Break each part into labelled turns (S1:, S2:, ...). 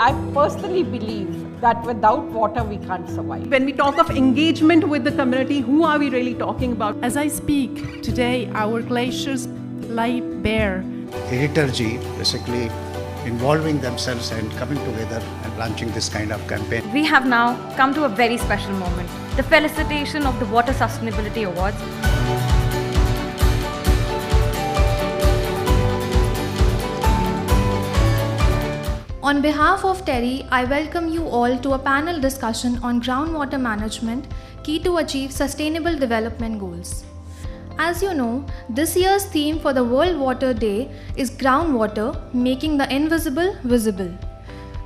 S1: I personally believe that without water we can't survive.
S2: When we talk of engagement with the community, who are we really talking about?
S3: As I speak today, our glaciers lie bare.
S4: Heritage basically involving themselves and coming together and launching this kind of campaign.
S5: We have now come to a very special moment, the felicitation of the Water Sustainability Awards.
S6: On behalf of TERI, I welcome you all to a panel discussion on groundwater management, key to achieve sustainable development goals. As you know, this year's theme for the World Water Day is groundwater, making the invisible visible.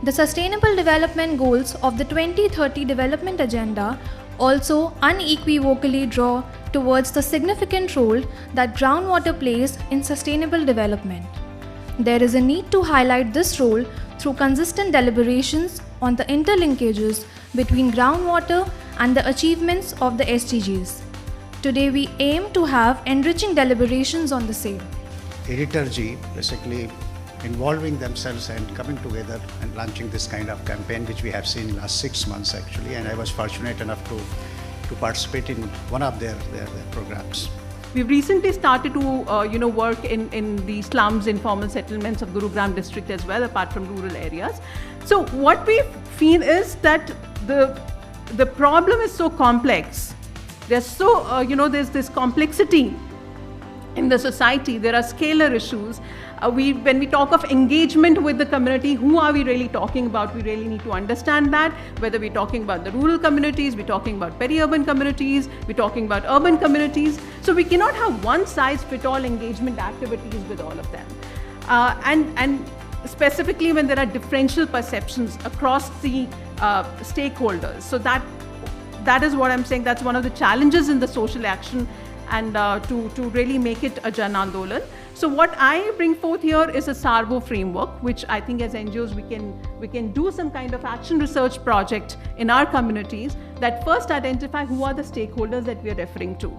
S6: The Sustainable Development Goals of the 2030 Development Agenda also unequivocally draw towards the significant role that groundwater plays in sustainable development. There is a need to highlight this role through consistent deliberations on the interlinkages between groundwater and the achievements of the SDGs. Today we aim to have enriching deliberations on the same.
S4: Heritage basically involving themselves and coming together and launching this kind of campaign, which we have seen in the last 6 months actually, and I was fortunate enough to participate in one of their programs.
S2: We've recently started to work in the slums, informal settlements of Gurugram district as well, apart from rural areas. So what we feel is that the problem is so complex. There's there's this complexity in the society. There are scalar issues. When we talk of engagement with the community, who are we really talking about? We really need to understand that, whether we're talking about the rural communities, we're talking about peri-urban communities, we're talking about urban communities. So we cannot have one-size-fits-all engagement activities with all of them. And specifically when there are differential perceptions across the stakeholders. So that is what I'm saying. That's one of the challenges in the social action, and to really make it a Jan Andolan. So what I bring forth here is a SARVO framework, which I think as NGOs we can do some kind of action research project in our communities that first identify who are the stakeholders that we are referring to,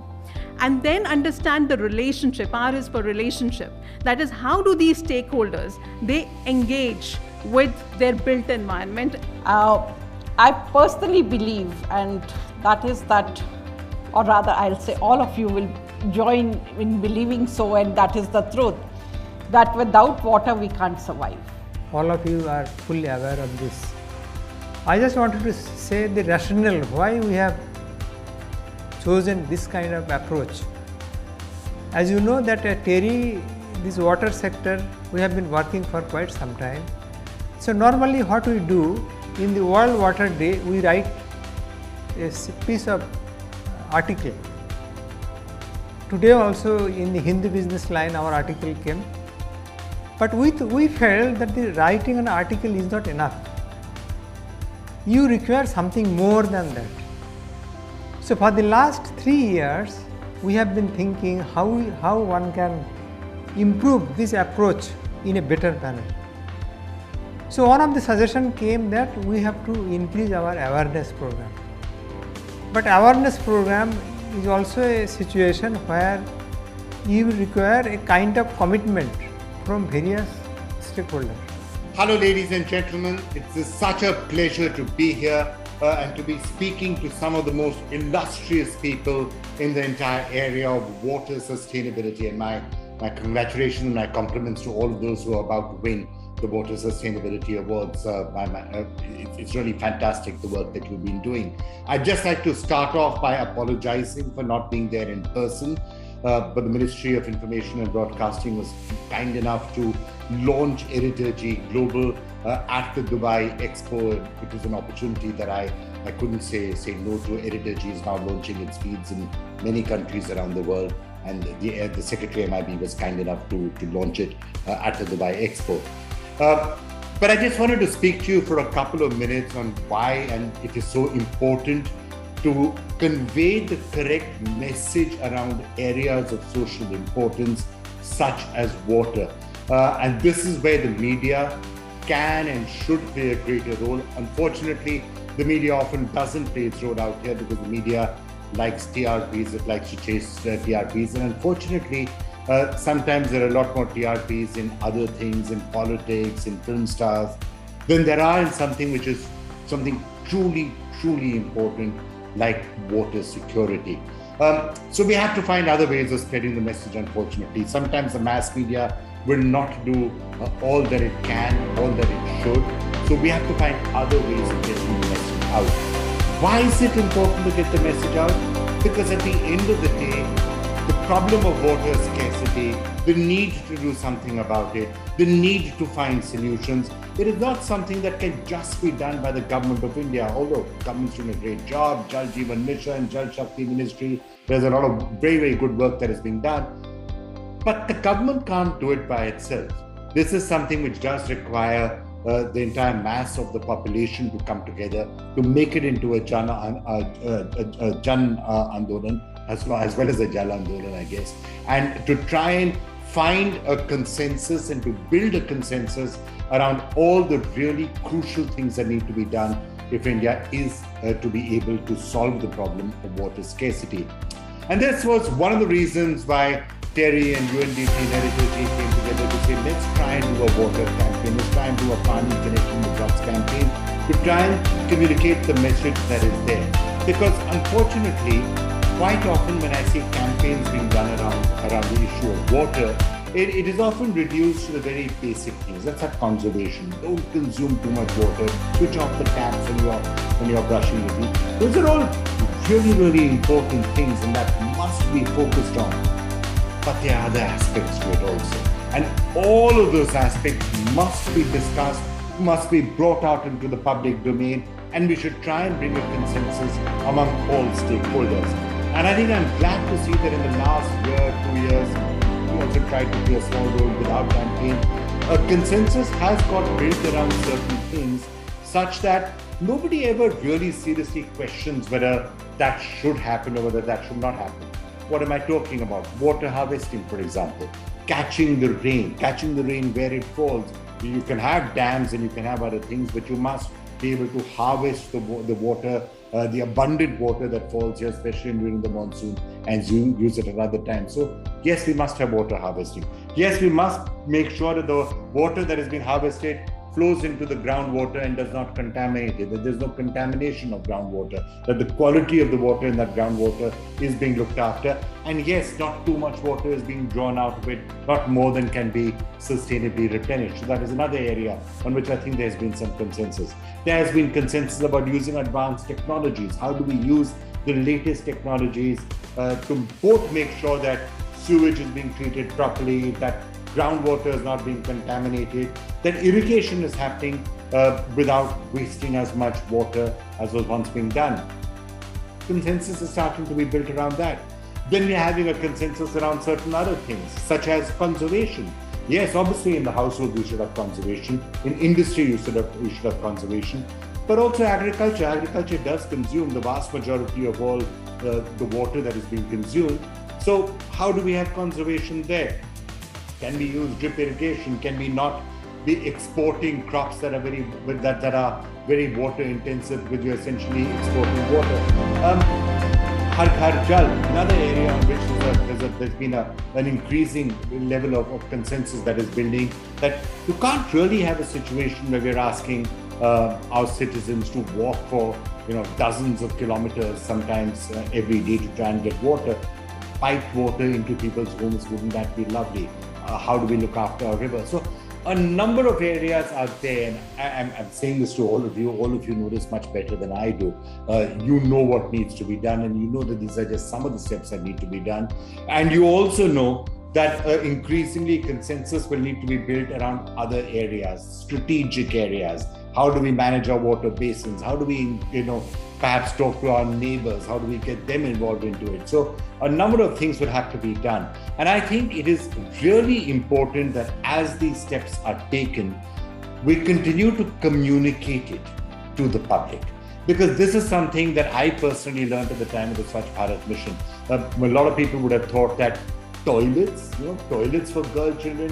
S2: and then understand the relationship. R is for relationship. That is, how do these stakeholders, they engage with their built environment.
S1: I personally believe, and that is that, or rather I'll say all of you will join in believing so, and that is the truth, that without water we can't survive.
S7: All of you are fully aware of this. I just wanted to say the rationale why we have chosen this kind of approach. As you know that at TERI, this water sector, we have been working for quite some time. So normally what we do in the World Water Day, we write a piece of article. Today also in the Hindu Business Line our article came, but we felt that the writing an article is not enough. You require something more than that. So for the last 3 years we have been thinking how one can improve this approach in a better manner. So one of the suggestions came that we have to increase our awareness program. But awareness program is also a situation where you require a kind of commitment from various stakeholders.
S8: Hello ladies and gentlemen, it's such a pleasure to be here and to be speaking to some of the most illustrious people in the entire area of water sustainability, and my congratulations and my compliments to all of those who are about to win the Water Sustainability Awards. It's really fantastic, the work that you've been doing. I'd just like to start off by apologizing for not being there in person, but the Ministry of Information and Broadcasting was kind enough to launch Heritage Global at the Dubai Expo. It was an opportunity that I couldn't say no to. Heritage is now launching its feeds in many countries around the world, and the Secretary MIB was kind enough to launch it at the Dubai Expo. But I just wanted to speak to you for a couple of minutes on why and it is so important to convey the correct message around areas of social importance such as water. And this is where the media can and should play a greater role. Unfortunately, the media often doesn't play its role out here because the media likes TRPs, it likes to chase TRPs, and unfortunately, sometimes there are a lot more TRPs in other things, in politics, in film stars, than there are in something which is something truly, truly important like water security. So we have to find other ways of spreading the message, unfortunately. Sometimes the mass media will not do all that it can, all that it should. So we have to find other ways of getting the message out. Why is it important to get the message out? Because at the end of the day, the problem of water scarcity, the need to do something about it, the need to find solutions, it is not something that can just be done by the government of India, although the government's doing a great job. Jal Jeevan Mission, Jal Shakti Ministry, there's a lot of very, very good work that is being done. But the government can't do it by itself. This is something which does require the entire mass of the population to come together to make it into a Jan Andolan, as well as a Jal Andolan, I guess, and to try and find a consensus and to build a consensus around all the really crucial things that need to be done if India is to be able to solve the problem of water scarcity. And this was one of the reasons why TERI and UNDP and Heritage came together to say, let's try and do a water campaign, let's try and do a Pani Connection the Drops campaign to try and communicate the message that is there. Because unfortunately, quite often when I see campaigns being done around the issue of water, it is often reduced to the very basic things. Let's have conservation. Don't consume too much water. Switch off the taps when you're brushing your teeth. Those are all really, really important things and that must be focused on. But there are other aspects to it also. And all of those aspects must be discussed, must be brought out into the public domain, and we should try and bring a consensus among all stakeholders. And I think I'm glad to see that in the last year, 2 years, we also tried to play a small role with our campaign. A consensus has got built around certain things such that nobody ever really seriously questions whether that should happen or whether that should not happen. What am I talking about? Water harvesting, for example. Catching the rain where it falls. You can have dams and you can have other things, but you must be able to harvest the water, the abundant water that falls here, especially during the monsoon, and use it another time. So yes, we must have water harvesting. Yes, we must make sure that the water that has been harvested flows into the groundwater and does not contaminate it, that there's no contamination of groundwater, that the quality of the water in that groundwater is being looked after. And yes, not too much water is being drawn out of it, not more than can be sustainably replenished. So that is another area on which I think there's been some consensus. There has been consensus about using advanced technologies. How do we use the latest technologies to both make sure that sewage is being treated properly, that groundwater is not being contaminated, that irrigation is happening without wasting as much water as was once being done. Consensus is starting to be built around that. Then we're having a consensus around certain other things, such as conservation. Yes, obviously in the household we should have conservation. In industry you should have conservation. But also agriculture. Agriculture does consume the vast majority of all the water that is being consumed. So how do we have conservation there? Can we use drip irrigation? Can we not be exporting crops that are very water intensive, with you essentially exporting water? Har Ghar Jal, another area on which there's been an increasing level of consensus that is building, that you can't really have a situation where we're asking our citizens to walk for dozens of kilometers, sometimes every day, to try and get water. Piped water into people's homes, wouldn't that be lovely? How do we look after our rivers? So a number of areas are there, and I'm saying this to all of you know this much better than I do. You know what needs to be done, and you know that these are just some of the steps that need to be done. And you also know that increasingly consensus will need to be built around other areas, strategic areas. How do we manage our water basins? How do we, perhaps talk to our neighbors? How do we get them involved into it? So a number of things will have to be done. And I think it is really important that as these steps are taken, we continue to communicate it to the public. Because this is something that I personally learned at the time of the Swachh Bharat mission. A lot of people would have thought that toilets for girl children,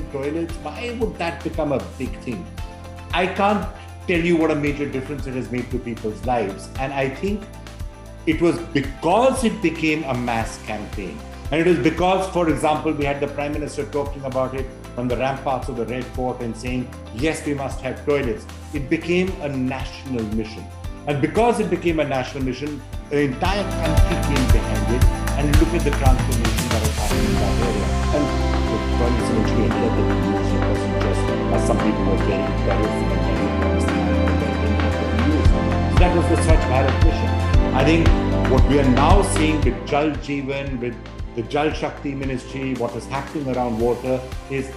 S8: why would that become a big thing? I can't tell you what a major difference it has made to people's lives. And I think it was because it became a mass campaign. And it is because, for example, we had the Prime Minister talking about it from the ramparts of the Red Fort and saying, yes, we must have toilets. It became a national mission. And because it became a national mission, the entire country came behind it. And look at the transformation that is happening in that area. And the toilets eventually ended up getting used. It wasn't just, as some people were very embarrassed and very promised, so that was the Swachh Bharat mission. I think what we are now seeing with Jal Jeevan, with the Jal Shakti Ministry, what is happening around water is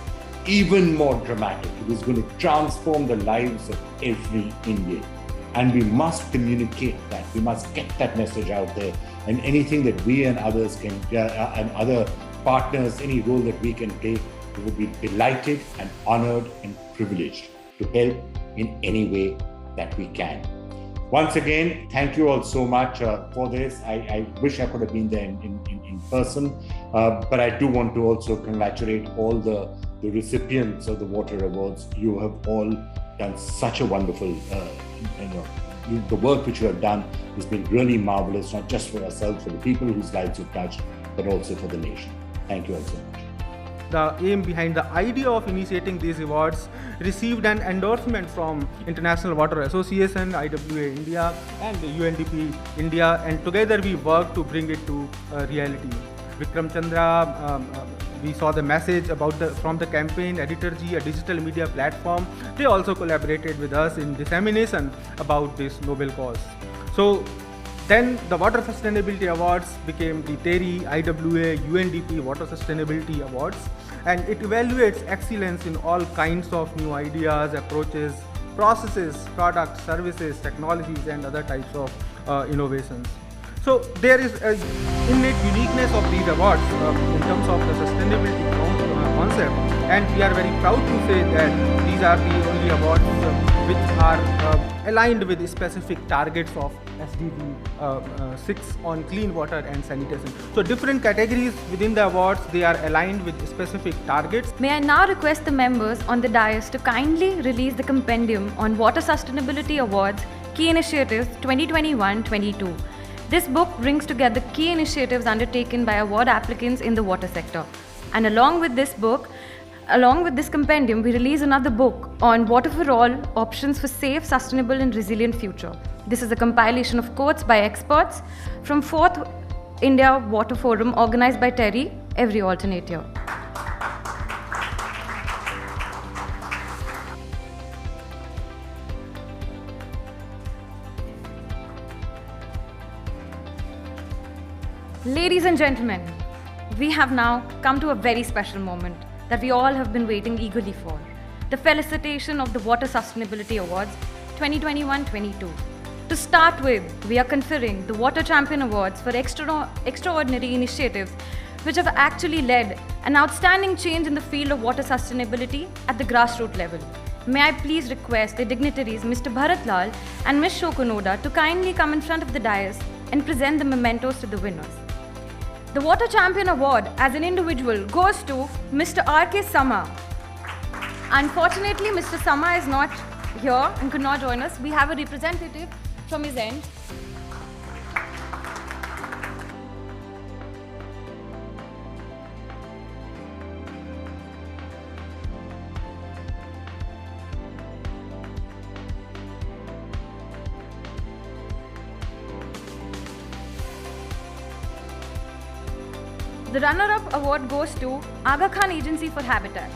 S8: even more dramatic. It is going to transform the lives of every Indian. And we must communicate that. We must get that message out there. And anything that we and others can, and other partners, any role that we can take, we would be delighted and honored and privileged to help in any way that we can. Once again, thank you all so much for this. I wish I could have been there in person, but I do want to also congratulate all the recipients of the Water Awards. You have all done such a wonderful, the work which you have done has been really marvelous, not just for ourselves, for the people whose lives you've touched, but also for the nation. Thank you all so much.
S9: The aim behind the idea of initiating these awards received an endorsement from International Water Association, IWA India, and UNDP India, and together we work to bring it to reality. Vikram Chandra, we saw the message about from the campaign, Editorji, a digital media platform. They also collaborated with us in dissemination about this noble cause. So then the Water Sustainability Awards became the TERI, IWA, UNDP Water Sustainability Awards, and it evaluates excellence in all kinds of new ideas, approaches, processes, products, services, technologies, and other types of innovations. So there is an innate uniqueness of these awards in terms of the sustainability concept, and we are very proud to say that these are the only awards which are aligned with specific targets of SDG 6 on clean water and sanitation. So different categories within the awards, they are aligned with specific targets.
S5: May I now request the members on the dais to kindly release the compendium on Water Sustainability Awards Key Initiatives 2021-22. This book brings together key initiatives undertaken by award applicants in the water sector. And along with this compendium, we release another book on Water for All, Options for Safe, Sustainable and Resilient Future. This is a compilation of quotes by experts from 4th India Water Forum organized by TERI every alternate year. Ladies and gentlemen, we have now come to a very special moment that we all have been waiting eagerly for. The felicitation of the Water Sustainability Awards 2021-22. To start with, we are conferring the Water Champion Awards for extraordinary initiatives which have actually led an outstanding change in the field of water sustainability at the grassroots level. May I please request the dignitaries Mr. Bharat Lal and Ms. Shokunoda to kindly come in front of the dais and present the mementos to the winners. The Water Champion Award as an individual goes to Mr. R.K. Sama. Unfortunately, Mr. Sama is not here and could not join us. We have a representative from his end. The runner-up award goes to Aga Khan Agency for Habitat.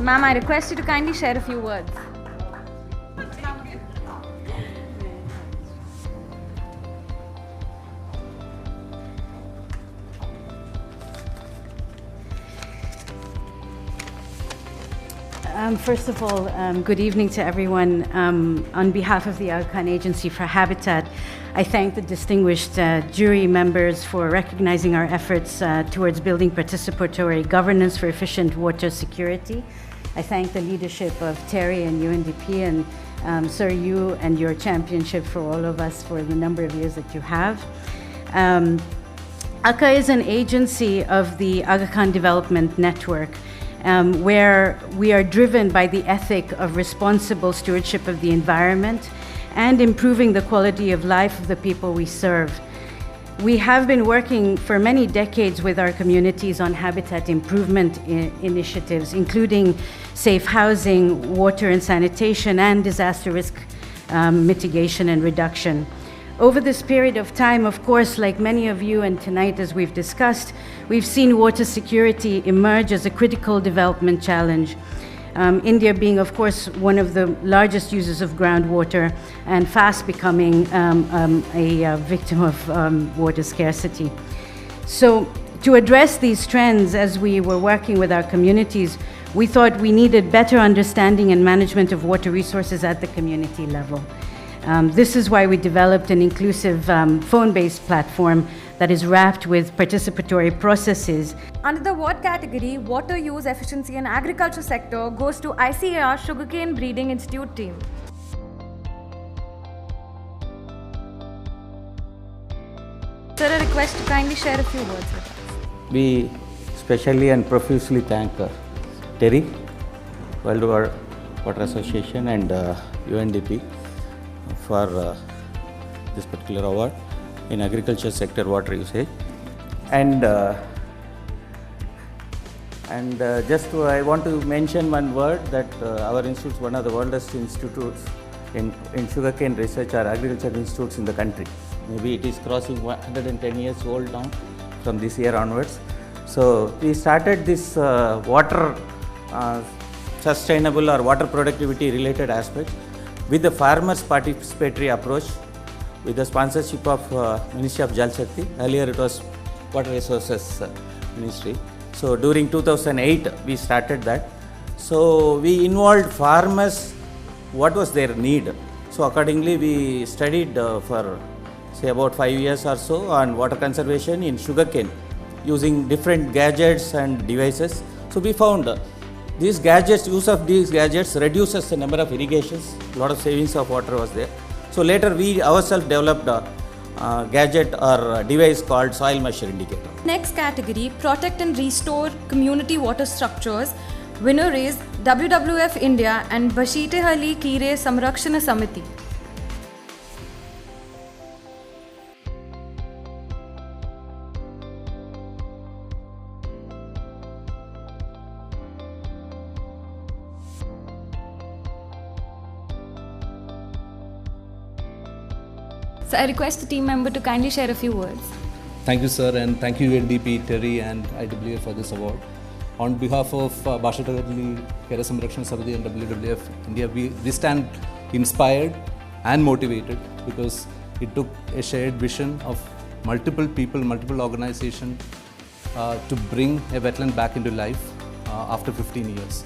S5: Ma'am, I request you to kindly share a few words.
S10: First of all, good evening to everyone. On behalf of the Aga Khan Agency for Habitat, I thank the distinguished jury members for recognizing our efforts towards building participatory governance for efficient water security. I thank the leadership of TERI and UNDP and Sir, you and your championship for all of us for the number of years that you have. ACA is an agency of the Aga Khan Development Network, where we are driven by the ethic of responsible stewardship of the environment and improving the quality of life of the people we serve. We have been working for many decades with our communities on habitat improvement initiatives, including safe housing, water and sanitation, and disaster risk mitigation and reduction. Over this period of time, of course, like many of you and tonight as we've discussed, we've seen water security emerge as a critical development challenge. India being, of course, one of the largest users of groundwater and fast becoming a victim of water scarcity. So to address these trends, as we were working with our communities, we thought we needed better understanding and management of water resources at the community level. This is why we developed an inclusive phone-based platform that is wrapped with participatory processes.
S5: Under the award category, Water Use Efficiency in Agriculture Sector goes to ICAR Sugarcane Breeding Institute team. Sir, a request to kindly share a few words with us.
S11: We specially and profusely thank Terry, World Water Association and UNDP for this particular award in agriculture sector water usage. And I want to mention one word that our institute is one of the oldest institutes in sugarcane research or agriculture institutes in the country. Maybe it is crossing 110 years old now from this year onwards. So we started this water sustainable or water productivity related aspects with the farmers participatory approach, with the sponsorship of Ministry of Jal Shakti. Earlier it was Water Resources Ministry. So during 2008 we started that. So we involved farmers, what was their need. So accordingly we studied for say about 5 years or so on water conservation in sugarcane using different gadgets and devices. So we found these gadgets, use of these gadgets reduces the number of irrigations, a lot of savings of water was there. So later we ourselves developed a gadget or device called soil moisture indicator.
S5: Next category, Protect and Restore Community Water Structures. Winner is WWF India and Bashitehalli Kire Samrakshana Samiti. So I request the team member to kindly share a few words.
S12: Thank you, sir, and thank you UNDP, Terry and IWF for this award. On behalf of Bashitehalli Kire Samrakshana Samiti and WWF India, we stand inspired and motivated because it took a shared vision of multiple people, multiple organizations to bring a wetland back into life after 15 years.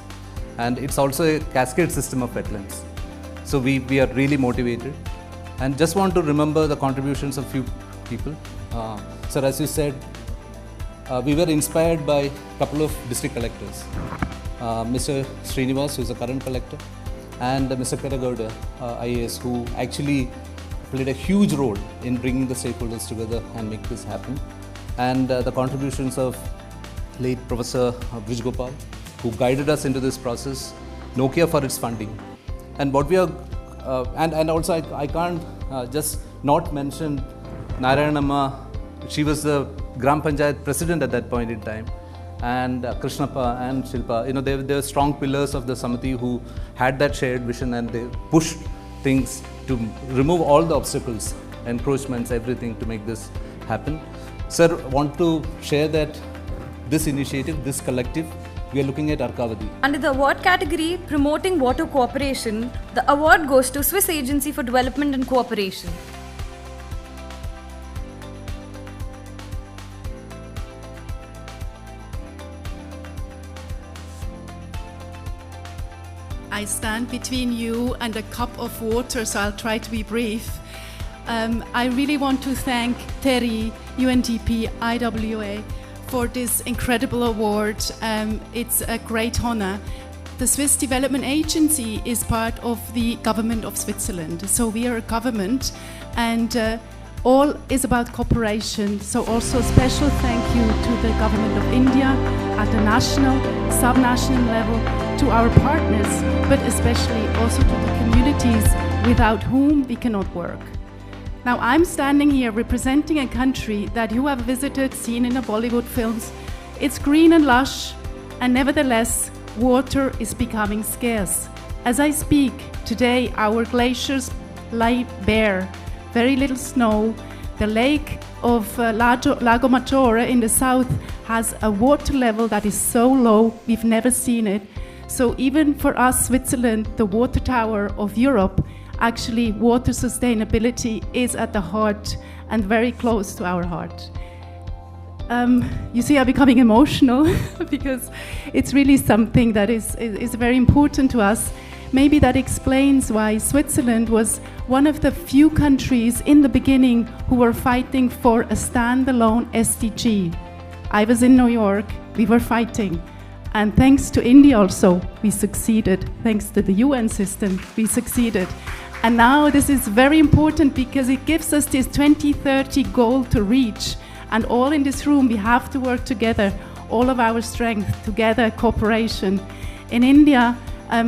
S12: And it's also a cascade system of wetlands. So we are really motivated. And just want to remember the contributions of few people. Sir, as you said, we were inspired by a couple of district collectors. Mr. Srinivas, who is the current collector, and Mr. Peragowda, IAS, who actually played a huge role in bringing the stakeholders together and make this happen. And the contributions of late Professor Brij Gopal, who guided us into this process, Nokia for its funding. And what we are and also I can't just not mention Narayanamma. She was the Gram Panchayat president at that point in time, and Krishnappa and Shilpa. You know, they were strong pillars of the Samiti who had that shared vision, and they pushed things to remove all the obstacles, encroachments, everything to make this happen. Sir, want to share that this initiative, this collective, we are looking at Arkavati.
S5: Under the award category, Promoting Water Cooperation, the award goes to Swiss Agency for Development and Cooperation.
S3: I stand between you and a cup of water, so I'll try to be brief. I really want to thank Terry, UNDP, IWA, for this incredible award. It's a great honor. The Swiss Development Agency is part of the government of Switzerland. So we are a government, and all is about cooperation. So also a special thank you to the Government of India at the national, sub-national level, to our partners, but especially also to the communities without whom we cannot work. Now I'm standing here representing a country that you have visited, seen in the Bollywood films. It's green and lush, and nevertheless, water is becoming scarce. As I speak, today our glaciers lie bare, very little snow. The lake of Lago Maggiore in the south has a water level that is so low, we've never seen it. So even for us, Switzerland, the water tower of Europe, actually water sustainability is at the heart and very close to our heart. You see, I'm becoming emotional because it's really something that is very important to us. Maybe that explains why Switzerland was one of the few countries in the beginning who were fighting for a standalone SDG. I was in New York, we were fighting. And thanks to India also, we succeeded. Thanks to the UN system, we succeeded. And now this is very important because it gives us this 2030 goal to reach. And all in this room, we have to work together, all of our strength, together, cooperation. In India,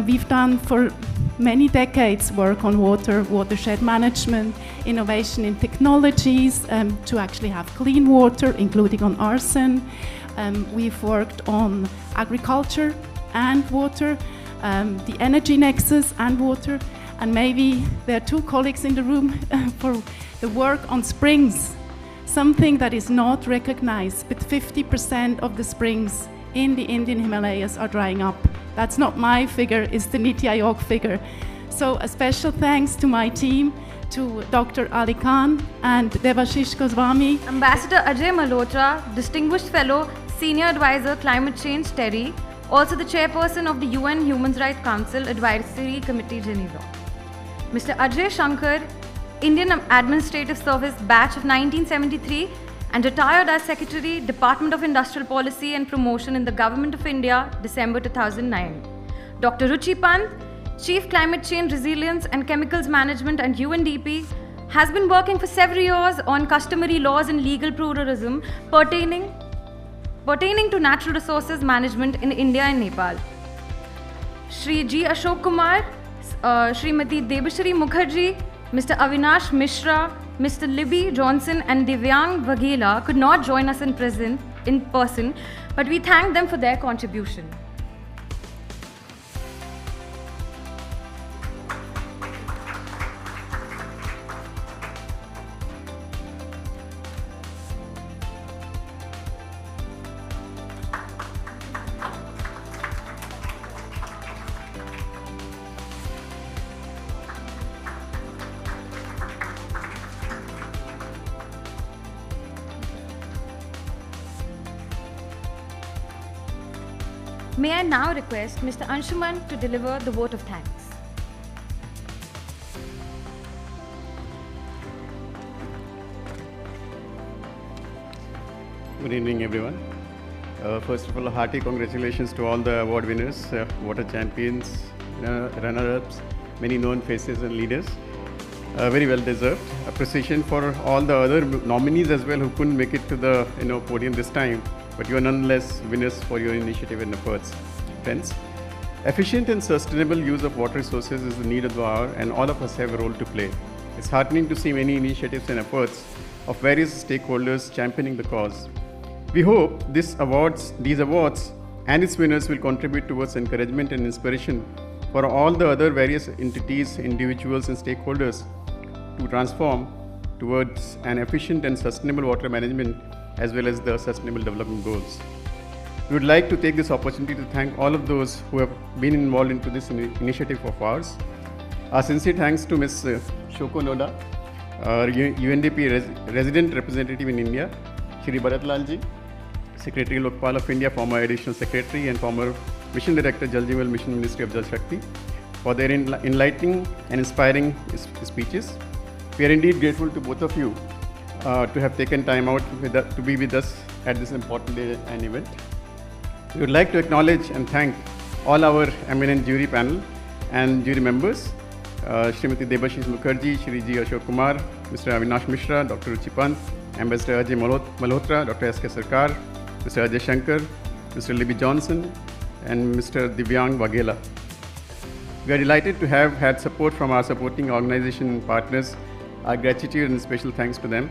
S3: we've done for many decades work on water, watershed management, innovation in technologies to actually have clean water, including on arsen. We've worked on agriculture and water, the energy nexus and water, and maybe there are two colleagues in the room for the work on springs, something that is not recognized, but 50% of the springs in the Indian Himalayas are drying up. That's not my figure, it's the Niti Aayog figure. So a special thanks to my team, to Dr. Ali Khan and Devashish Goswami.
S5: Ambassador Ajay Malhotra, Distinguished Fellow, Senior Advisor Climate Change, TERI, also the Chairperson of the UN Human Rights Council Advisory Committee, Geneva. Mr. Ajay Shankar, Indian Administrative Service Batch of 1973 and retired as Secretary, Department of Industrial Policy and Promotion in the Government of India, December 2009. Dr. Ruchi Pant, Chief Climate Change Resilience and Chemicals Management and UNDP, has been working for several years on customary laws and legal pluralism pertaining to natural resources management in India and Nepal. Shri G. Ashok Kumar, Srimati Debashri Mukherjee, Mr. Avinash Mishra, Mr. Libby Johnson and Divyang Vaghela could not join us in person, but we thank them for their contribution. May I now request Mr. Anshuman to deliver the vote of thanks.
S13: Good evening, everyone. First of all, hearty congratulations to all the award winners, water champions, runner-ups, many known faces and leaders. Very well deserved. Appreciation for all the other nominees as well who couldn't make it to the podium this time. But you are nonetheless winners for your initiative and efforts. Friends, efficient and sustainable use of water resources is the need of the hour, and all of us have a role to play. It's heartening to see many initiatives and efforts of various stakeholders championing the cause. We hope these awards and its winners will contribute towards encouragement and inspiration for all the other various entities, individuals and stakeholders to transform towards an efficient and sustainable water management as well as the Sustainable Development Goals. We would like to take this opportunity to thank all of those who have been involved into this initiative of ours. Our sincere thanks to Ms. Shoko Noda, our UNDP resident representative in India, Shri Bharat Lal Ji, Secretary Lokpal of India, former Additional Secretary and former Mission Director, Jal Jeevan Mission Ministry of Jal Shakti, for their enlightening and inspiring speeches. We are indeed grateful to both of you to have taken time out to be with us at this important day and event. We would like to acknowledge and thank all our eminent jury panel and jury members, Srimati Debashish Mukherjee, Shri G. Ashok Kumar, Mr. Avinash Mishra, Dr. Ruchi Pant, Ambassador Ajay Malhotra, Dr. S.K. Sarkar, Mr. Ajay Shankar, Mr. Libby Johnson, and Mr. Divyang Waghela. We are delighted to have had support from our supporting organization partners. Our gratitude and special thanks to them.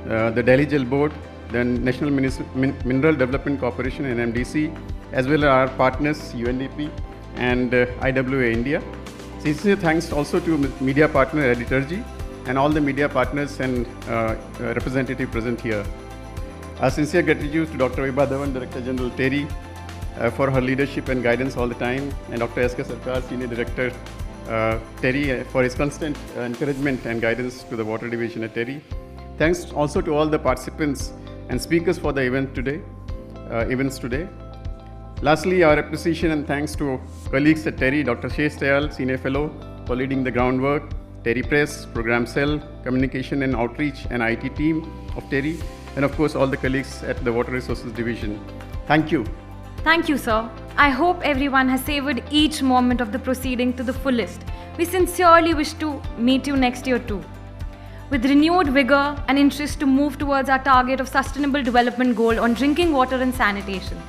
S13: The Delhi Jal Board, the National Mineral Development Corporation (NMDC), as well as our partners UNDP and IWA India. Sincere thanks also to media partner Editorji and all the media partners and representative present here. Our sincere gratitude to Dr. Vibha Dhawan, Director General TERI, for her leadership and guidance all the time, and Dr. S.K. Sarkar, Senior Director TERI, for his constant encouragement and guidance to the Water Division at TERI. Thanks also to all the participants and speakers for the events today. Lastly, our appreciation and thanks to colleagues at TERI, Dr. Shesh Tayal, Senior Fellow, for leading the groundwork, TERI Press, Program Cell, Communication and Outreach and IT team of TERI, and of course all the colleagues at the Water Resources Division. Thank you.
S5: Thank you, sir. I hope everyone has savoured each moment of the proceeding to the fullest. We sincerely wish to meet you next year too, with renewed vigour and interest to move towards our target of Sustainable Development Goal on drinking water and sanitation.